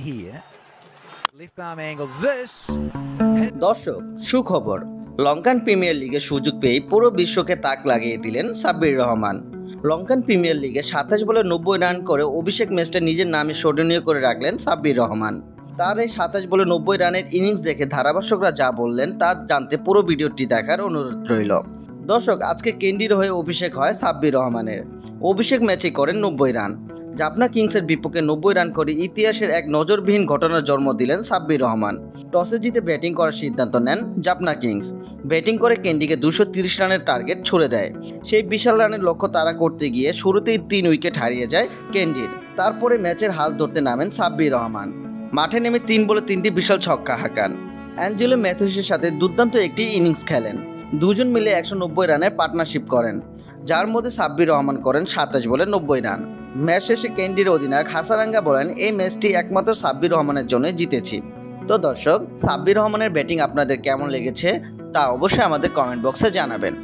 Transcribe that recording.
here. Left arm angle. This. দর্শক সুখবর, Lankan premier লিগে সুযোগ পেয়ে পুরো বিশ্বকে তাক লাগিয়ে দিলেন সাব্বির রহমান। লঙ্কান প্রিমিয়ার লিগে 27 বলে 90 রান করে অভিষেক ম্যাচটা নিজের নামে স্মরণীয় করে রাখলেন সাব্বির রহমান। তার এই 27 বলে 90 রানের ইনিংস দেখে ধারাভাষ্যকরা যা বললেন তা জানতে পুরো ভিডিওটি দেখার অনুরোধ রইল। দর্শক, আজকে কেন্ডির হয়ে অভিষেক হয় সাব্বির রহমানের। অভিষেক ম্যাচে করেন 90 রান। জাফনা কিংসের বিপক্ষে 90 রান করে ইতিহাসের এক নজরবিহীন ঘটনার জন্ম দিলেন সাব্বির রহমান। টসে জিতে ব্যাটিং করার সিদ্ধান্ত নেন জাফনা কিংস। ব্যাটিং করে কেন্ডিকে 230 রানের টার্গেট ছুড়ে দেয়। সেই বিশাল রানের লক্ষ্য তাড়া করতে গিয়ে শুরুতেই 3 উইকেট হারিয়ে যায় কেন্ডির। তারপরে ম্যাচের হাল ধরতে নামেন সাব্বির রহমান। মাঠে নেমে 3 বলে 3টি বিশাল ছক্কা হাঁকান। অ্যাঞ্জেলো ম্যাথিউসের সাথে দুর্দান্ত একটি ইনিংস খেলেন। দুজন মিলে 190 রানের পার্টনারশিপ করেন, যার মধ্যে সাব্বির রহমান করেন 27 বলে 90 রান। ম্যাচ শেষে কেন্ডির অধিনায়ক হাসারাঙ্গা বলেন, এই ম্যাচটি একমাত্র সাব্বির রহমানের জন্য জিতেছি। তো দর্শক, সাব্বির রহমানের ব্যাটিং আপনাদের কেমন লেগেছে তা অবশ্যই আমাদের কমেন্ট বক্সে জানাবেন।